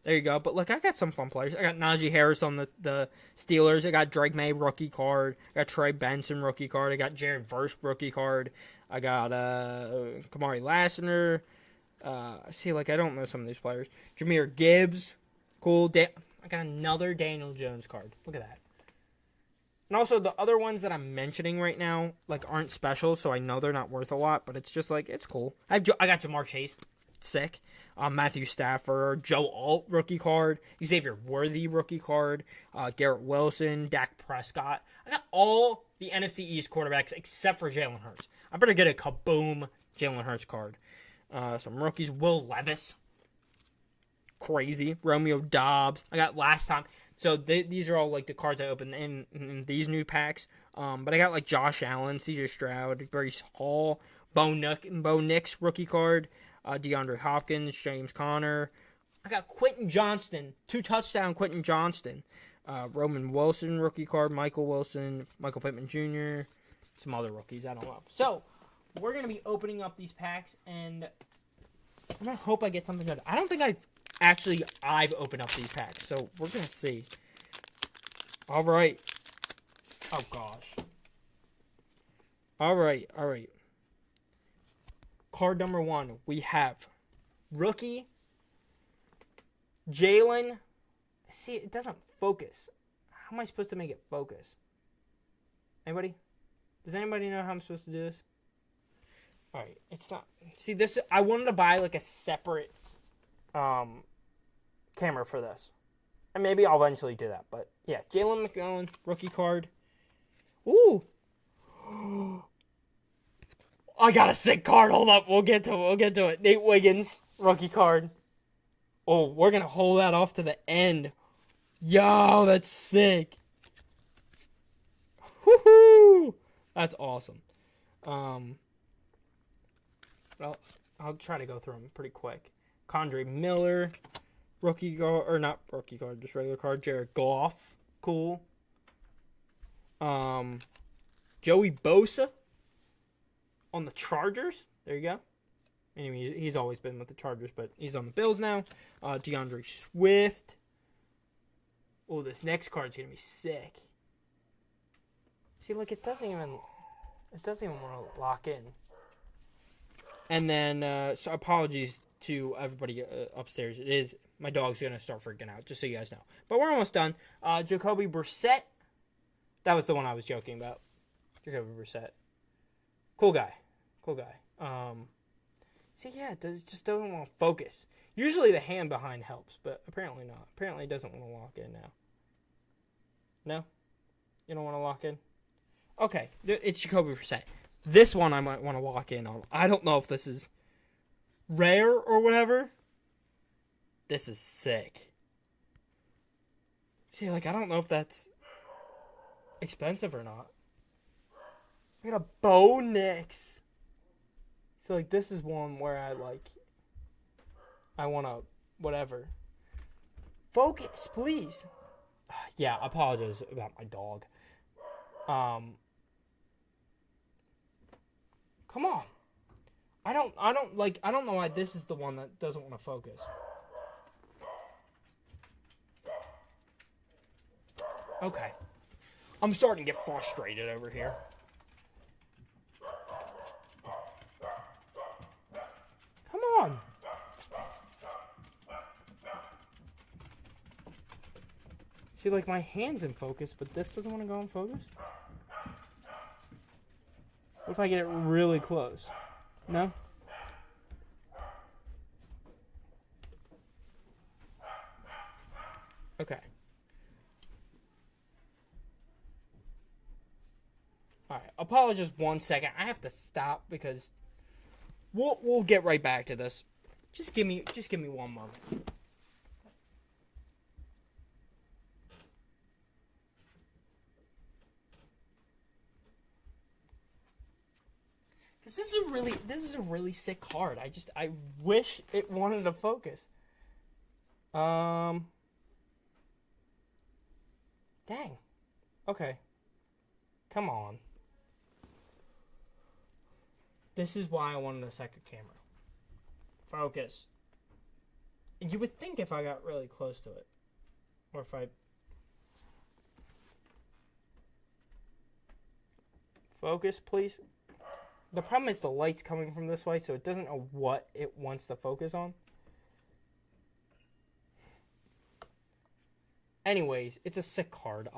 There you go. But look, I got some fun players. I got Najee Harris on the Steelers. I got Drake May rookie card. I got Trey Benson rookie card. I got Jared Verse rookie card. I got Kamari Lassiter. See, like I don't know some of these players. Jahmyr Gibbs, cool. I got another Daniel Jones card. Look at that. And also the other ones that I'm mentioning right now like aren't special, so I know they're not worth a lot. But it's just like it's cool. I got Jamar Chase, sick. Matthew Stafford, Joe Alt rookie card, Xavier Worthy rookie card, Garrett Wilson, Dak Prescott. I got all the NFC East quarterbacks except for Jalen Hurts. I better get a kaboom Jalen Hurts card. Some rookies, Will Levis, crazy. Romeo Dobbs. I got last time. So these are all like the cards I opened in these new packs. But I got like Josh Allen, CJ Stroud, Bryce Hall, Bo Nix rookie card. DeAndre Hopkins, James Conner. I got Quentin Johnston, 2-touchdown Quentin Johnston. Roman Wilson, rookie card. Michael Wilson, Michael Pittman Jr., some other rookies, I don't know. So, we're going to be opening up these packs, and I'm going to hope I get something good. I don't think I've opened up these packs, so we're going to see. All right. Oh, gosh. All right. Card number 1, we have rookie Jalen. See, it doesn't focus. How am I supposed to make it focus? Anybody? Does anybody know how I'm supposed to do this? All right, it's not. See, this. I wanted to buy like a separate camera for this, and maybe I'll eventually do that. But yeah, Jalen McMillan rookie card. Ooh. I got a sick card. Hold up. We'll get to it. Nate Wiggins, rookie card. Oh, we're going to hold that off to the end. Yo, that's sick. Woohoo! That's awesome. Well, I'll try to go through them pretty quick. Condre Miller, rookie card, or not rookie card, just regular card. Jared Goff, cool. Joey Bosa on the Chargers. There you go. Anyway, he's always been with the Chargers, but he's on the Bills now. DeAndre Swift. Oh, this next card's gonna be sick. See, look, it doesn't even want to lock in. And then, so apologies to everybody upstairs. It is my dog's gonna start freaking out, just so you guys know. But we're almost done. Jacoby Brissett. That was the one I was joking about. Jacoby Brissett. Cool guy. See, yeah, it just doesn't want to focus. Usually the hand behind helps, but apparently not. Apparently it doesn't want to lock in now. No? You don't want to lock in? Okay, it's Jacoby Brissett. This one I might want to lock in on. I don't know if this is rare or whatever. This is sick. See, like, I don't know if that's expensive or not. I got a Bo Nix. So, like, this is one where I want to, whatever. Focus, please. Yeah, I apologize about my dog. Come on. I don't know why this is the one that doesn't want to focus. Okay. I'm starting to get frustrated over here. Come on. See, like, my hand's in focus, but this doesn't want to go in focus? What if I get it really close? No? Okay. Alright, I'll pause just 1 second. I have to stop because we'll get right back to this. Just give me 1 moment. This is a really sick card. I wish it wanted to focus. Dang. Okay. Come on. This is why I wanted a second camera. Focus. You would think if I got really close to it, or if I focus, please. The problem is the light's coming from this way, so it doesn't know what it wants to focus on. Anyways, it's a sick card.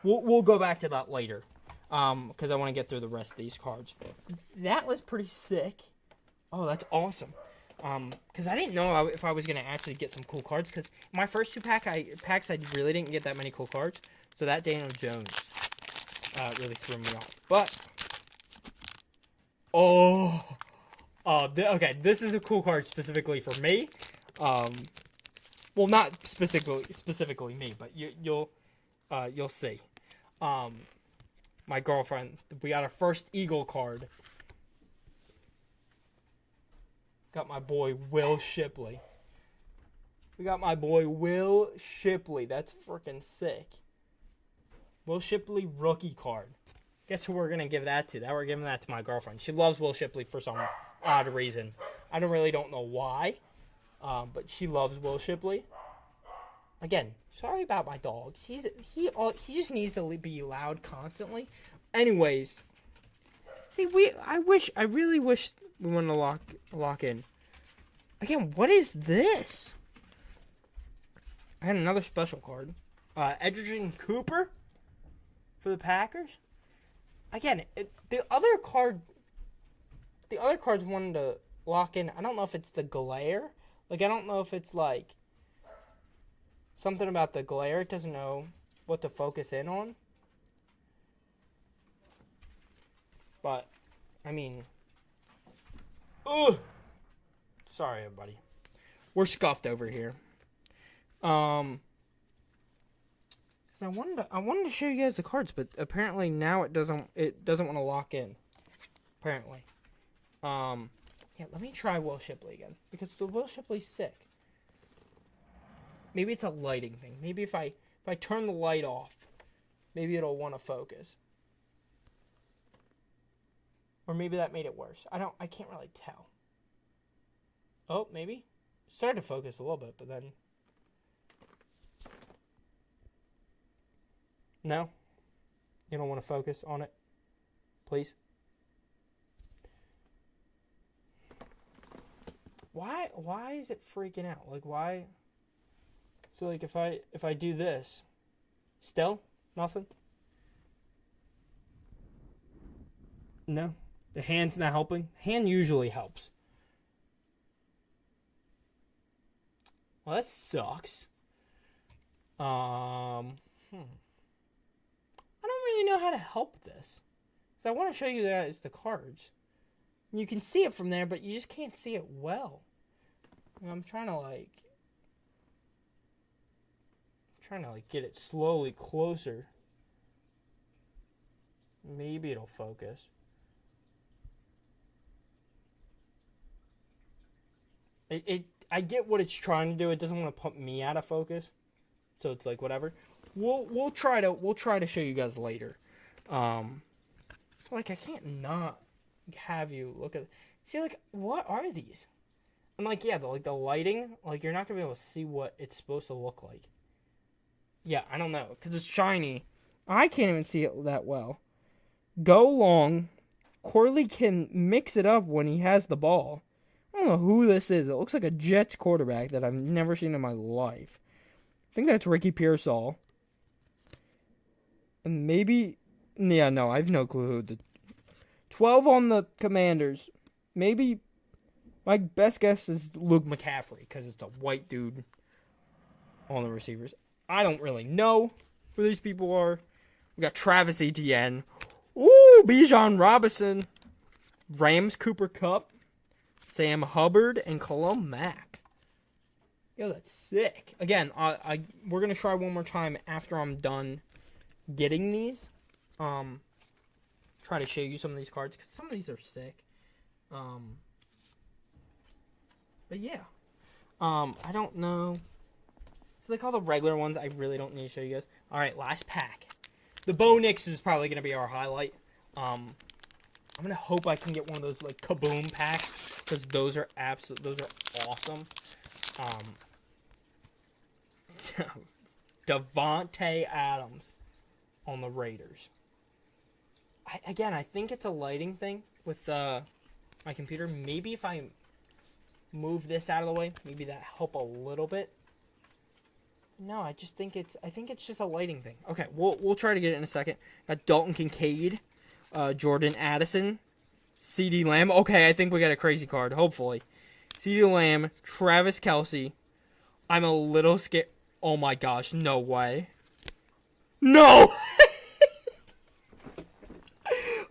We'll go back to that later, because I want to get through the rest of these cards. That was pretty sick. Oh, that's awesome. Because I didn't know if I was gonna actually get some cool cards. Because my first two packs, I really didn't get that many cool cards. So that Daniel Jones really threw me off. But okay, this is a cool card specifically for me. Well, not specifically me, but you'll see. My girlfriend, we got our first Eagle card. Got my boy Will Shipley. We got my boy Will Shipley. That's freaking sick. Will Shipley rookie card. Guess who we're going to give that to? We're giving that to my girlfriend. She loves Will Shipley for some odd reason. I don't know why. But she loves Will Shipley. Again, sorry about my dogs. He just needs to be loud constantly. Anyways, see, I really wish we want to lock in. Again, what is this? I had another special card. Edgerrin Cooper for the Packers. Again, the other cards wanted to lock in. I don't know if it's the glare. Like, I don't know if it's like something about the glare. It doesn't know what to focus in on. But, I mean, ugh. Sorry, everybody. We're scuffed over here. I wanted to show you guys the cards, but apparently now it doesn't want to lock in. Apparently. Yeah, let me try Will Shipley again, because the Will Shipley's sick. Maybe it's a lighting thing. Maybe if I turn the light off, maybe it'll want to focus. Or maybe that made it worse. I can't really tell. Oh, maybe. It started to focus a little bit, but then no. You don't want to focus on it, please. Why is it freaking out? Like, why? So, like, if I do this, still nothing? No? The hand's not helping? Hand usually helps. Well, that sucks. I don't really know how to help this. So I want to show you that it's the cards. You can see it from there, but you just can't see it well. I'm trying to get it slowly closer. Maybe it'll focus. I get what it's trying to do. It doesn't want to put me out of focus, so it's like whatever. We'll try to show you guys later. Like, I can't not have you look at. See, like, what are these? I'm like, yeah, the lighting, like, you're not gonna be able to see what it's supposed to look like. Yeah, I don't know, because it's shiny. I can't even see it that well. Go long. Corley can mix it up when he has the ball. I don't know who this is. It looks like a Jets quarterback that I've never seen in my life. I think that's Ricky Pearsall. And maybe, yeah, no, I have no clue who the 12 on the Commanders. Maybe my best guess is Luke McCaffrey, because it's a white dude on the receivers. I don't really know who these people are. We got Travis Etienne. Ooh, Bijan Robinson. Rams Cooper Kupp. Sam Hubbard and Khalil Mack. Yo, that's sick. Again, we're going to try one more time after I'm done getting these. Try to show you some of these cards, because some of these are sick. But yeah. I don't know. So like all the regular ones, I really don't need to show you guys. Alright, last pack. The Bo Nix is probably going to be our highlight. I'm going to hope I can get one of those like Kaboom packs, because those are awesome. Davante Adams on the Raiders. I think it's a lighting thing with my computer. Maybe if I move this out of the way, maybe that help a little bit. No, I think it's just a lighting thing. Okay, we'll try to get it in a second. Got Dalton Kincaid, Jordan Addison, CeeDee Lamb. Okay, I think we got a crazy card, hopefully. CeeDee Lamb, Travis Kelce. I'm a little scared. Oh my gosh, no way. No!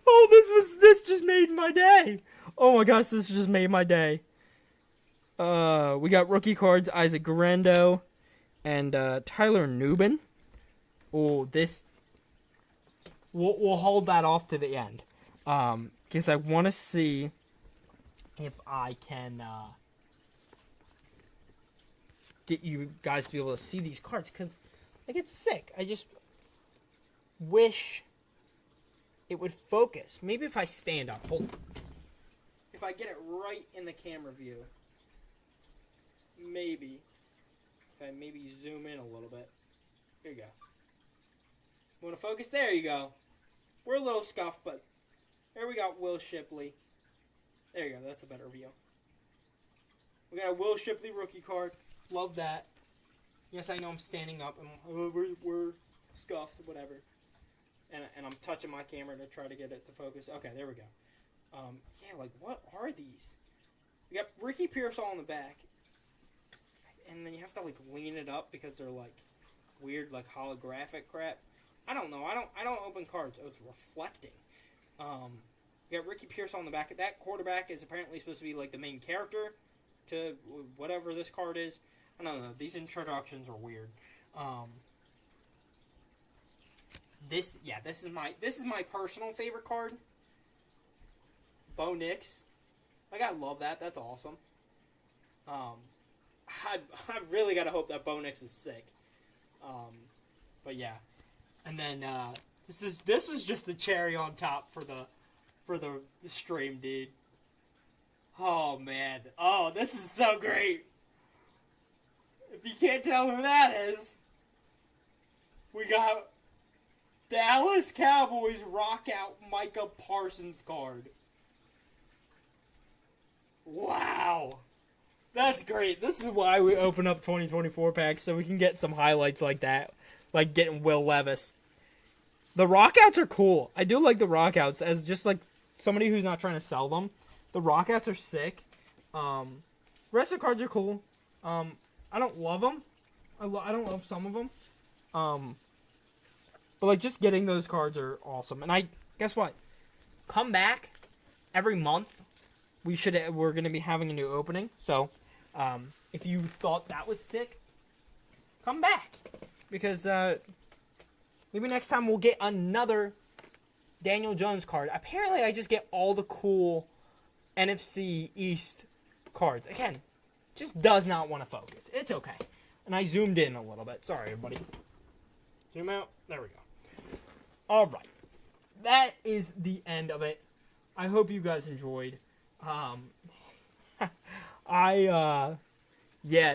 Oh, this just made my day. Oh my gosh, this just made my day. We got rookie cards, Isaac Guerendo and Tyler Nubin. Oh, this we'll hold that off to the end. Because I want to see if I can get you guys to be able to see these cards, because like, it's sick. I just wish it would focus. Maybe if I stand up. Hold on. If I get it right in the camera view. Maybe. If I maybe zoom in a little bit. Here you go. Want to focus? There you go. We're a little scuffed, but there we got Will Shipley. There you go. That's a better view. We got a Will Shipley rookie card. Love that. Yes, I know I'm standing up. We're scuffed, whatever. And I'm touching my camera to try to get it to focus. Okay, there we go. Yeah, like, what are these? We got Ricky Pearsall on the back. And then you have to, like, lean it up because they're, like, weird, like, holographic crap. I don't know. I don't open cards. Oh, it's reflecting. We got Ricky Pearsall on the back. That quarterback is apparently supposed to be, like, the main character to whatever this card is. I don't know. These introductions are weird. This is my personal favorite card. Bo Nix. Like, I love that. That's awesome. I really gotta hope that Bo Nix is sick. But yeah. And then this was just the cherry on top for the stream, dude. Oh man. Oh, this is so great. If you can't tell who that is, we got Dallas Cowboys rock out Micah Parsons card. Wow. That's great. This is why we open up 2024 packs, so we can get some highlights like that. Like getting Will Levis. The rockouts are cool. I do like the rockouts as just like somebody who's not trying to sell them. The rockouts are sick. Rest of the cards are cool. I don't love them. I don't love some of them. But like just getting those cards are awesome. And guess what? Come back every month. We're gonna be having a new opening. So, if you thought that was sick, come back because maybe next time we'll get another Daniel Jones card. Apparently, I just get all the cool NFC East cards. Again, just does not want to focus. It's okay. And I zoomed in a little bit. Sorry, everybody. Zoom out. There we go. All right. That is the end of it. I hope you guys enjoyed. Yeah,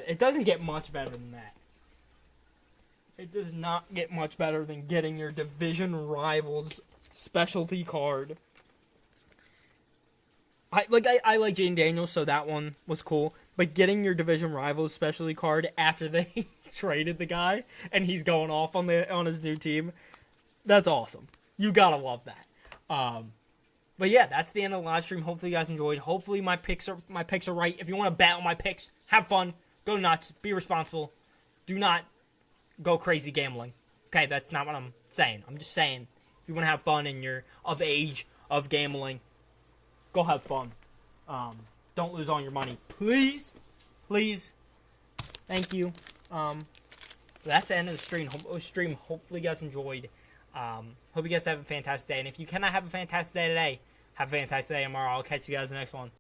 it doesn't get much better than that. It does not get much better than getting your division rivals specialty card. I like Jaden Daniels, so that one was cool. But getting your division rivals specialty card after they traded the guy and he's going off on his new team, that's awesome. You gotta love that. But yeah, that's the end of the live stream. Hopefully you guys enjoyed. Hopefully my picks are right. If you want to bet on my picks, have fun, go nuts, be responsible. Do not go crazy gambling. Okay, that's not what I'm saying. I'm just saying if you want to have fun and you're of age of gambling, go have fun. Don't lose all your money, please. Thank you. That's the end of the stream. Hopefully you guys enjoyed. Hope you guys have a fantastic day. And if you cannot have a fantastic day today, have a fantastic day tomorrow. I'll catch you guys in the next one.